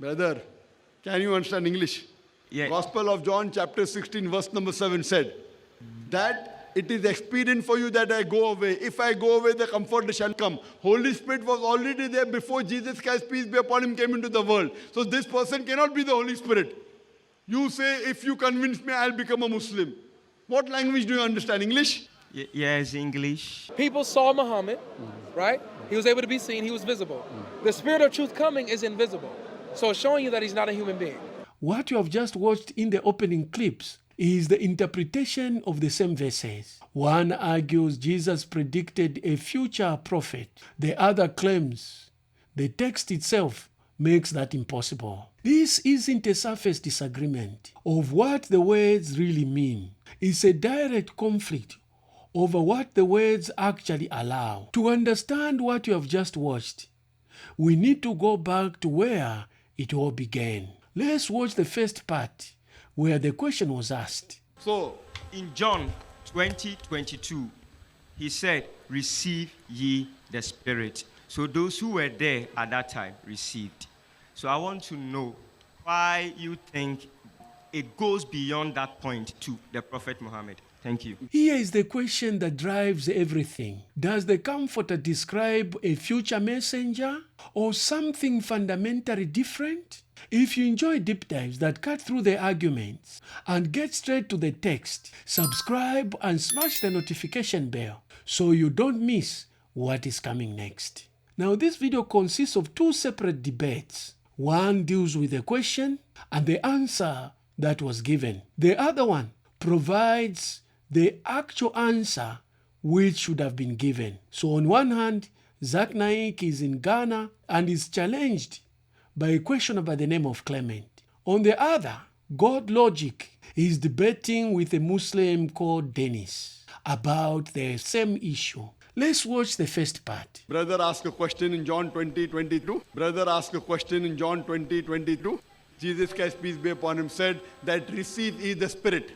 Brother, can you understand English? Yeah. Gospel of John chapter 16 verse number 7 said that it is expedient for you that I go away. If I go away, the Comforter shall come. Holy Spirit was already there before Jesus Christ, peace be upon him, came into the world. So this person cannot be the Holy Spirit. You say, if you convince me, I'll become a Muslim. What language do you understand? English? Yes, English. People saw Muhammad, right? He was able to be seen, he was visible. The spirit of truth coming is invisible. So it's showing you that he's not a human being. What you have just watched in the opening clips is the interpretation of the same verses. One argues Jesus predicted a future prophet. The other claims the text itself makes that impossible. This isn't a surface disagreement of what the words really mean. It's a direct conflict over what the words actually allow. To understand what you have just watched, we need to go back to where it all began. Let's watch the first part where the question was asked. So, In John 20:22, he said, receive ye the Spirit. So those who were there at that time received. So I want to know why you think it goes beyond that point to the Prophet Muhammad. Thank you. Here is the question that drives everything. Does the Comforter describe a future messenger or something fundamentally different? If you enjoy deep dives that cut through the arguments and get straight to the text, subscribe and smash the notification bell so you don't miss what is coming next. Now, this video consists of two separate debates. One deals with the question and the answer that was given. The other one provides the actual answer which should have been given. So on one hand, Naik is in Ghana and is challenged by a questioner by the name of Clement. On the other, Godlogic is debating with a Muslim called Dennis about the same issue. Let's watch the first part. brother asked a question in John 20:22. Brother asked a question in John 20:22. Jesus Christ, peace be upon him, said that receive ye the Spirit.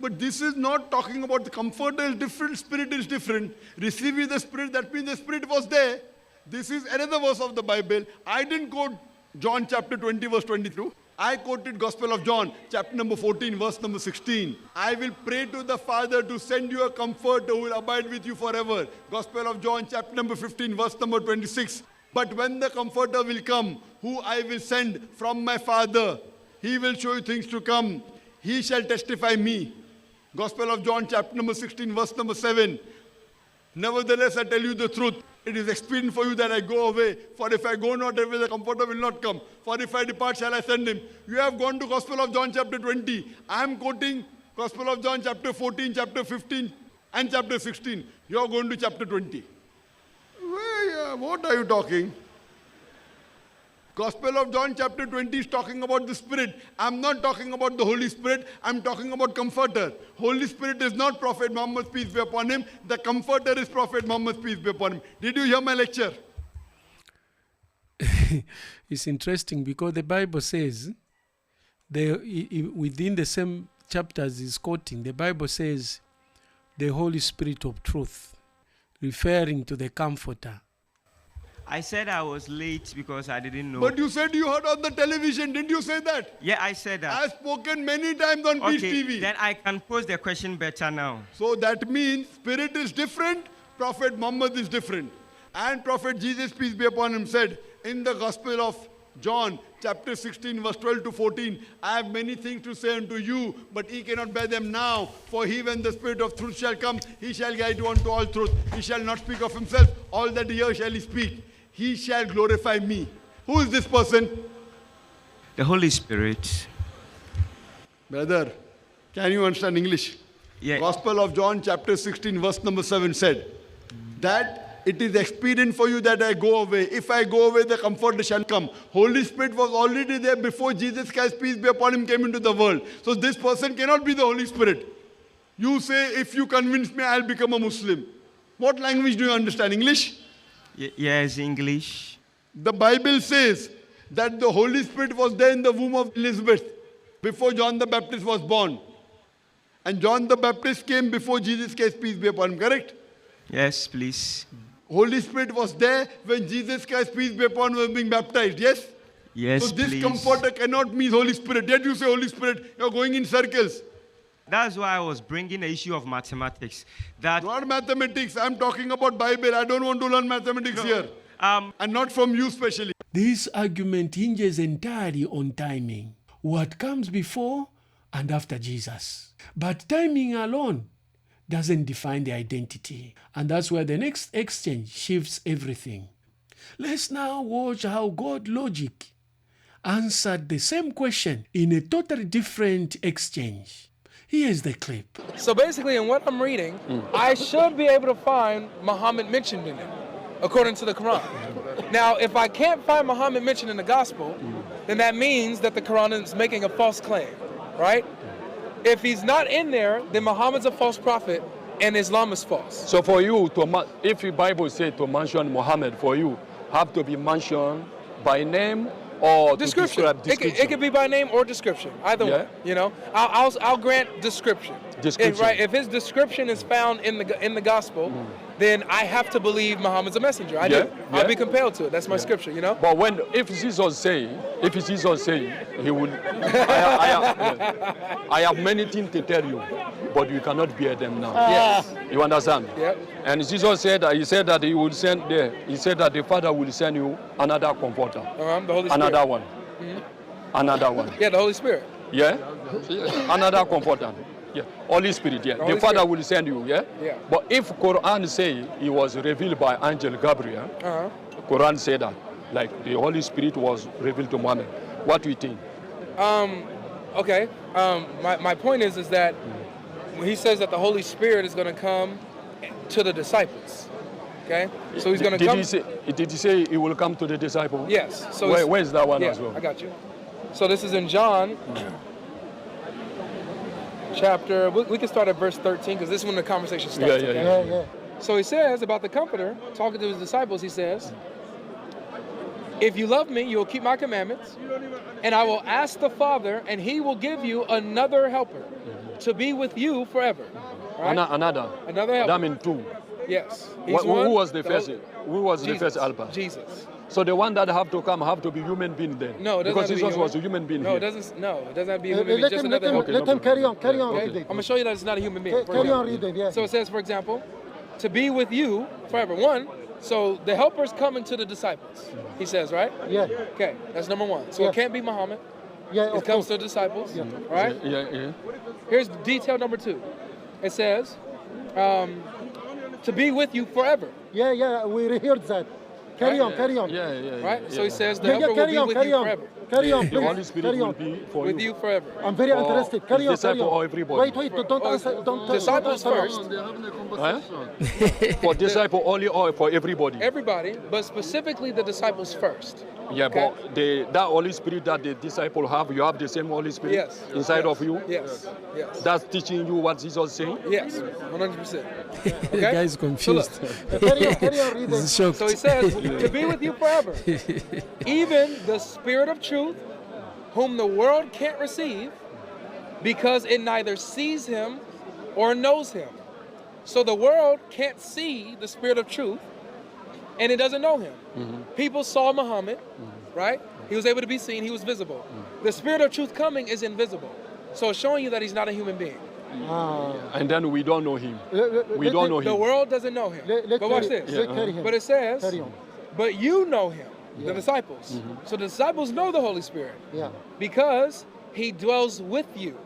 But this is not talking about the Comforter is different, Spirit is different. Receive ye the Spirit, that means the Spirit was there. This is another verse of the Bible. I didn't quote John chapter 20 verse 22. I quoted Gospel of John chapter number 14 verse number 16. I will pray to the Father to send you a Comforter who will abide with you forever. Gospel of John chapter number 15 verse number 26. But when the Comforter will come, who I will send from my Father, he will show you things to come. He shall testify me. Gospel of John chapter number 16 verse number 7. Nevertheless, I tell you the truth. It is expedient for you that I go away. For if I go not away, the Comforter will not come. For if I depart, shall I send him. You have gone to Gospel of John chapter 20. I am quoting Gospel of John chapter 14, chapter 15, and chapter 16. You are going to chapter 20. What are you talking? Gospel of John chapter 20 is talking about the Spirit. I'm not talking about the Holy Spirit. I'm talking about Comforter. Holy Spirit is not Prophet Muhammad, peace be upon him. The Comforter is Prophet Muhammad, peace be upon him. Did you hear my lecture? It's interesting because the Bible says, within the same chapters he's quoting, the Bible says, the Holy Spirit of truth, referring to the Comforter. I said I was late because I didn't know. But you said you heard on the television. Didn't you say that? Yeah, I said that. I've spoken many times on Peace Okay, TV. then I can pose the question better now. So that means Spirit is different, Prophet Muhammad is different. And Prophet Jesus, peace be upon him, said in the Gospel of John, chapter 16, verse 12 to 14, I have many things to say unto you, but ye cannot bear them now. For he, when the Spirit of truth shall come, he shall guide you unto all truth. He shall not speak of himself, all that he hears shall he speak. He shall glorify me. Who is this person? The Holy Spirit. Brother, can you understand English? Yeah. Gospel of John chapter 16 verse number 7 said that it is expedient for you that I go away. If I go away, the Comforter shall come. Holy Spirit was already there before Jesus Christ, peace be upon him, came into the world. So this person cannot be the Holy Spirit. You say, if you convince me, I'll become a Muslim. What language do you understand? English? Yes, English. The Bible says that the Holy Spirit was there in the womb of Elizabeth before John the Baptist was born. And John the Baptist came before Jesus Christ, peace be upon him, correct? Yes, please. Holy Spirit was there when Jesus Christ, peace be upon him, was being baptized, yes? Yes, So this please. comforter cannot mean Holy Spirit. Yet you say Holy Spirit, you're going in circles. That's why I was bringing the issue of mathematics. That Not mathematics. I'm talking about Bible. I don't want to learn mathematics here. And not from you specially. This argument hinges entirely on timing. What comes before and after Jesus. But timing alone doesn't define the identity. And that's where the next exchange shifts everything. Let's now watch how Godlogic answered the same question in a totally different exchange. Here's the clip. So basically, in what I'm reading, I should be able to find Muhammad mentioned in it, according to the Quran. Now, if I can't find Muhammad mentioned in the Gospel, then that means that the Quran is making a false claim, right? If he's not in there, then Muhammad's a false prophet and Islam is false. So for you, if the Bible says to mention Muhammad, for you, have to be mentioned by name or Description. to describe description? It could be by name or description, either Yeah. way. You know, I'll grant description. Description. If his description is found in the Gospel, then I have to believe Muhammad's a messenger. I Yeah, do. yeah. I'll be compelled to it. That's my scripture. You know. But if Jesus say, he will, I have many things to tell you, but you cannot bear them now. Yes. You understand? Yep. And Jesus said that he said that he will send there. He said that the Father will send you another comforter, The Holy Spirit. another one, another one. Yeah, the Holy Spirit. Yeah, another comforter. Yeah, Holy Spirit. Yeah, Holy the Father Spirit. will send you. Yeah. Yeah. But if Quran say he was revealed by angel Gabriel, Quran say that like the Holy Spirit was revealed to Muhammad. What do you think? Okay. My point is that when he says that the Holy Spirit is going to come to the disciples. Okay. So he's going to come. Did he say he will come to the disciple? Yes. So where's that one yeah, as well? I got you. So this is in John. Chapter, we can start at verse 13 because this is when the conversation starts. Yeah. So he says about the Comforter, talking to his disciples, he says, if you love me, you will keep my commandments, and I will ask the Father, and he will give you another helper to be with you forever. Right? Another helper. That means two. Yes. Who was the first? Who was the first helper? Jesus. So the one that have to come have to be human being then. No, it doesn't because have to be Jesus human. was a human being. No, here. it doesn't. No, it doesn't have to be a human being. Let Just him, another helper. let him carry on Okay? reading. I'm gonna show you that it's not a human being. For Carry on example. reading, yeah. So it says, for example, to be with you forever. One, so the helper's coming to the disciples. He says, right? Yeah. Okay, that's number one. So Yeah. it can't be Muhammad. Yeah, It of comes course. to the disciples. Yeah. Right? Yeah. Here's detail number two. It says, to be with you forever. Yeah, we heard that. Carry on. Yeah. Right? So he says the Yeah, helper carry will on, be with carry you on. forever. Carry on, The Holy please. Spirit Carry will on. be for With you forever. I'm very For interested. Carry on, disciple or everybody. Wait, don't answer. Don't Disciples first. Huh? For disciple only or for everybody? Everybody, but specifically the disciples first. Yeah, Okay. but that Holy Spirit that the disciple have, you have the same Holy Spirit Yes. inside Yes. of you? Yes. That's teaching you what Jesus is saying? Yes. 100%. The guy is confused. Carry on reading. He's shocked. So he says, to be with you forever. Even the Spirit of truth, whom the world can't receive, because it neither sees him or knows him. So the world can't see the Spirit of truth, and it doesn't know him. People saw Muhammad, right? He was able to be seen, he was visible. The Spirit of truth coming is invisible. So it's showing you that he's not a human being. And then we don't know him. We don't know The him. world doesn't know him. But watch this. Carry him. But it says, Carry on. but you know him, the disciples. So the disciples know the Holy Spirit Yeah. because he dwells with you.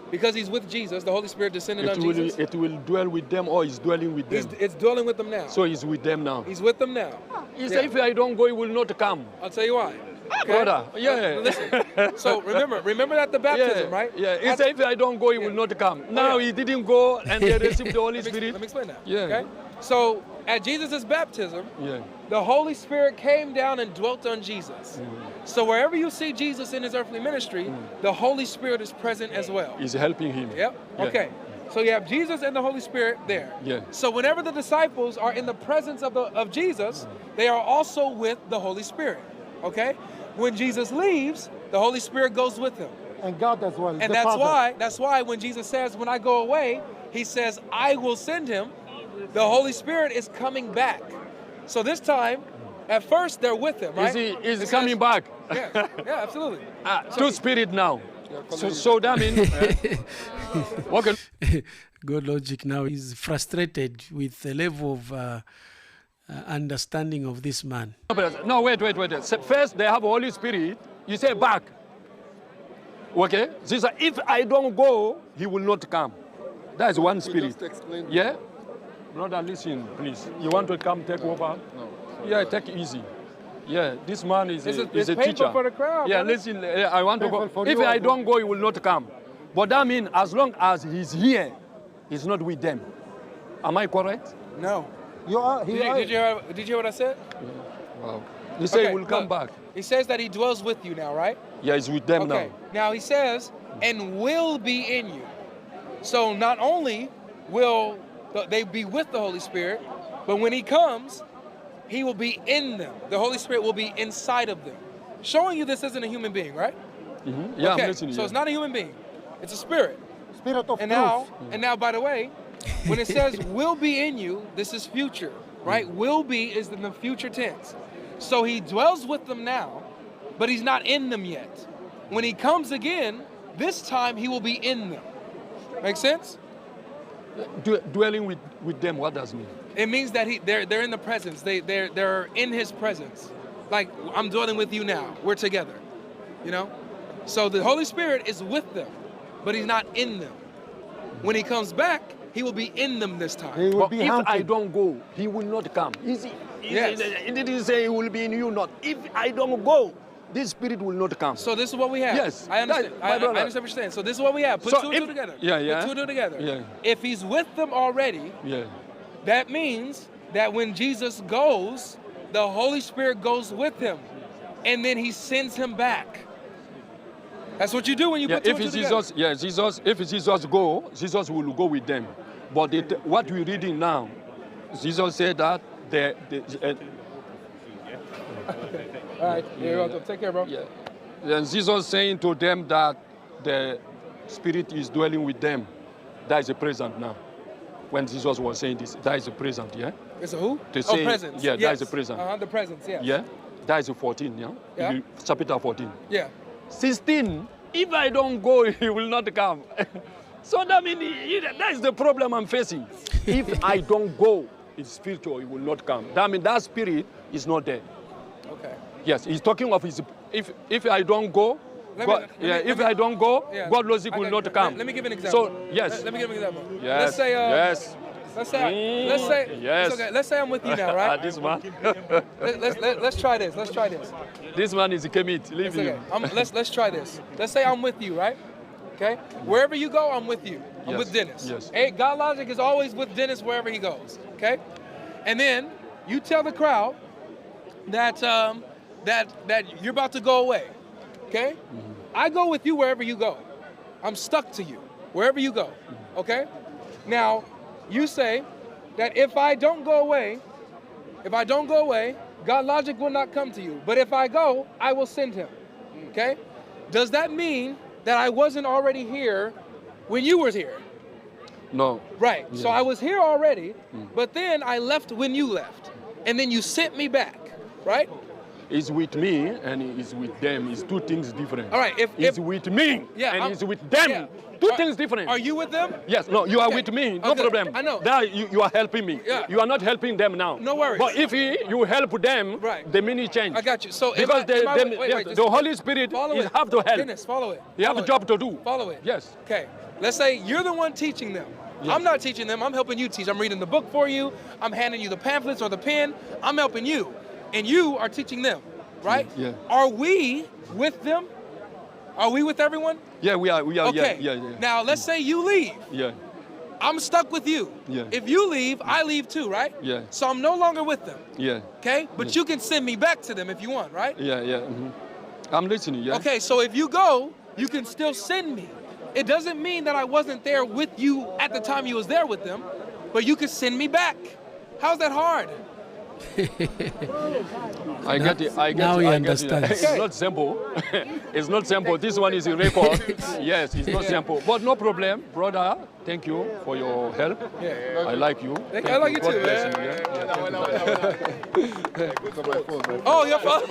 Because he's with Jesus, the Holy Spirit descended on Jesus. It will dwell with them or is dwelling with them. It's dwelling with them now. So he's with them now. He's with them now. He said, if I don't go, he will not come. I'll tell you why. Okay? Brother, yeah. Listen. So remember that the baptism, right? Yeah, he said, if I don't go, he will not come. Now he didn't go and they received the Holy Spirit. Let me explain that. Yeah. Okay? So at Jesus' baptism, Yeah. the Holy Spirit came down and dwelt on Jesus. So wherever you see Jesus in his earthly ministry, the Holy Spirit is present as well. He's helping him. Yep. Yeah. Okay. So you have Jesus and the Holy Spirit there. Yeah. So whenever the disciples are in the presence of Jesus, they are also with the Holy Spirit. Okay? When Jesus leaves, the Holy Spirit goes with him. And God as well. And the Father. that's why when Jesus says, when I go away, he says, I will send him. The Holy Spirit is coming back. So this time, at first they're with him, right? Is he It coming back? Yeah, yeah, absolutely. Two spirit now. So that means, okay. Godlogic now is frustrated with the level of understanding of this man. No, wait. So first, they have Holy Spirit. You say back. Okay? This is, if I don't go, he will not come. That is one spirit. Just explain. Yeah? Brother, listen, please. You want to come take over? No. Yeah, take it easy. Yeah, this man is It's a painful teacher. for the crowd, Yeah, brother. listen, I want to Painful go. for If you I as don't go, he will not come. But that means as long as he's here, he's not with them. Am I correct? No. You are. Did you hear what I said? Wow. He said Okay, he will come look. back. He says that he dwells with you now, right? Yeah, he's with them Okay. Now he says, and will be in you. So not only will they be with the Holy Spirit, but when he comes, he will be in them. The Holy Spirit will be inside of them. Showing you this isn't a human being, right? now. Yeah, Okay. I'm listening. So it's not a human being. It's a spirit. Spirit of And truth. now, by the way, when it says will be in you, this is future, right? Will be is in the future tense. So he dwells with them now, but he's not in them yet. When he comes again, this time he will be in them. Make sense? Dwelling with them, what does it mean? It means that they're in the presence. They're in his presence. Like I'm dwelling with you now. We're together. You know? So the Holy Spirit is with them, but he's not in them. When he comes back, he will be in them this time. He will But be if I hunted. don't go, he will not come. Yes. It didn't say he will be in you not. If I don't go, this spirit will not come. So this is what we have. Yes. I understand. That- my I brother. understand what you're saying. So this is what we have. Put So two and two if- together. Yeah, yeah. Put two and two together. Yeah. If he's with them already, Yeah. that means that when Jesus goes, the Holy Spirit goes with him, and then he sends him back. That's what you do when you Yeah, put two if and two Jesus, together. yeah, Jesus, if Jesus go, Jesus will go with them. But what we're reading now, Jesus said that All right, you're welcome. Take care, bro. yeah, and Jesus saying to them that the Spirit is dwelling with them. That is a present now. When Jesus was saying this, that is a present, yeah? It's a who? To say- presence. yeah, that yes. is a present. The presence, yes. Yeah? That is a 14, yeah? Yeah. Chapter 14. Yeah. 16, if I don't go, he will not come. So that means that is the problem I'm facing. If I don't go, it's spiritual, he will not come. That means that spirit is not there. Okay. Yes, he's talking of his, if I don't go, if I don't go, Yeah. Godlogic I will got- not come. Let me give an example. So, yes. Let me give an example. Yes. Let's say, yes. Let's say, Yes. it's okay. Let's say I'm with you now, right? This man. Let's try this. Let's try this. This man is a commit. Leave It's okay. him. Let's try this. Let's say I'm with you, right? Okay. Wherever you go, I'm with you. I'm Yes. with Dennis. Yes. Hey, Godlogic is always with Dennis wherever he goes. Okay. And then you tell the crowd that that you're about to go away. Okay. I go with you wherever you go. I'm stuck to you wherever you go. Okay. Now, you say that if I don't go away, Godlogic will not come to you. But if I go, I will send him. Okay? Does that mean that I wasn't already here when you were here? No. Right. So Yeah. I was here already, but then I left when you left. And then you sent me back. Right? He's with me and he's with them. It's two things different. All right, he's with me Yeah, and I'm- he's with them. yeah. Two Are- things different. Are you with them? Yes, no, you are Okay. with me, no Okay, problem. I know. That you are helping me. Yeah. You are not helping them now. No worries. But if you help them, Right. the meaning change. I got you. So because just the Holy Spirit follow is it. have to help. Dennis, follow it. You have Follow a it. job to do. Follow it. Yes. Okay. Let's say you're the one teaching them. Yes. I'm not teaching them. I'm helping you teach. I'm reading the book for you. I'm handing you the pamphlets or the pen. I'm helping you. And you are teaching them, right? Yeah. Are we with them? Are we with everyone? Yeah, we are. Okay. Yeah. Now, let's say you leave. Yeah. I'm stuck with you. Yeah. If you leave, I leave too, right? Yeah. So I'm no longer with them, Yeah. okay? But you can send me back to them if you want, right? Yeah. I'm listening. Yeah. Okay, so if you go, you can still send me. It doesn't mean that I wasn't there with you at the time you was there with them, but you can send me back. How's that hard? I get it. I get now it. he I get it. understands. It's not simple. It's not simple. This one is a record. Yes, it's not simple. But no problem, brother. Thank you for your help. I like you. I like you God too, bless man. you, yeah? Oh, your fault.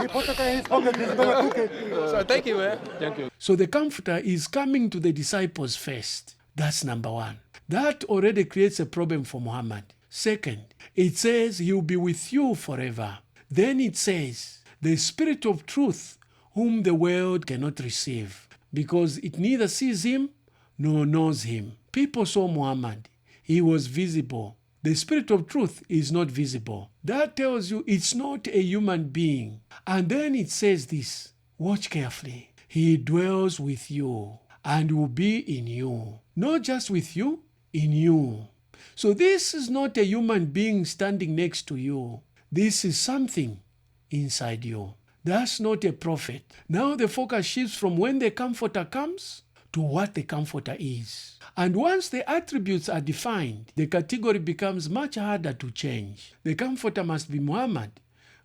He put it in his pocket. He's gonna cook it. So thank you, man. Thank you. So the Comforter is coming to the disciples first. That's number one. That already creates a problem for Muhammad. Second, it says he will be with you forever. Then it says, the Spirit of truth, whom the world cannot receive, because it neither sees him nor knows him. People saw Muhammad. He was visible. The Spirit of truth is not visible. That tells you it's not a human being. And then it says this, watch carefully. He dwells with you and will be in you. Not just with you, in you. So this is not a human being standing next to you. This is something inside you. That's not a prophet. Now the focus shifts from when the Comforter comes to what the Comforter is. And once the attributes are defined, the category becomes much harder to change. The Comforter must be Muhammad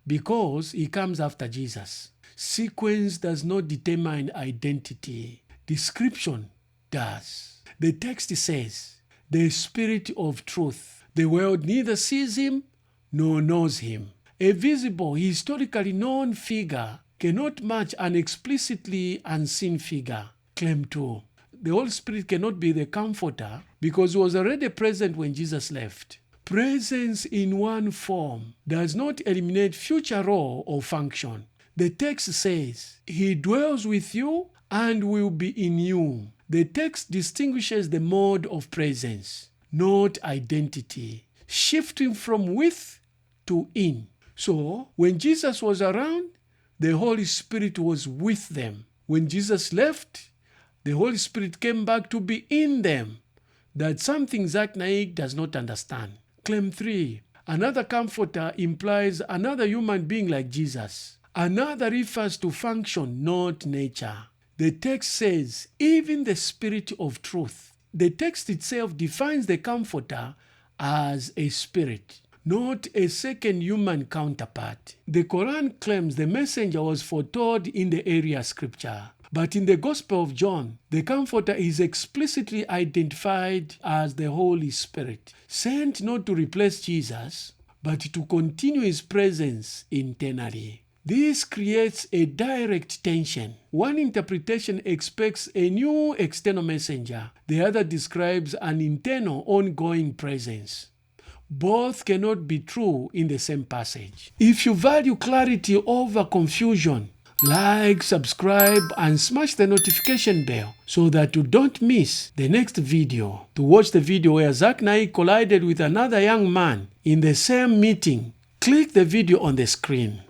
because he comes after Jesus. Sequence does not determine identity. Description does. The text says, the Spirit of truth. The world neither sees him nor knows him. A visible, historically known figure cannot match an explicitly unseen figure. Claim 2. The Holy Spirit cannot be the Comforter because he was already present when Jesus left. Presence in one form does not eliminate future role or function. The text says, he dwells with you and will be in you. The text distinguishes the mode of presence, not identity, shifting from with to in. So, when Jesus was around, the Holy Spirit was with them. When Jesus left, the Holy Spirit came back to be in them. That's something Naik does not understand. Claim 3. Another Comforter implies another human being like Jesus. Another refers to function, not nature. The text says, even the Spirit of truth. The text itself defines the Comforter as a spirit, not a second human counterpart. The Quran claims the messenger was foretold in the area scripture. But in the Gospel of John, the Comforter is explicitly identified as the Holy Spirit, sent not to replace Jesus, but to continue his presence internally. This creates a direct tension. One interpretation expects a new external messenger. The other describes an internal, ongoing presence. Both cannot be true in the same passage. If you value clarity over confusion, like, subscribe, and smash the notification bell so that you don't miss the next video. To watch the video where Naik collided with another young man in the same meeting, click the video on the screen.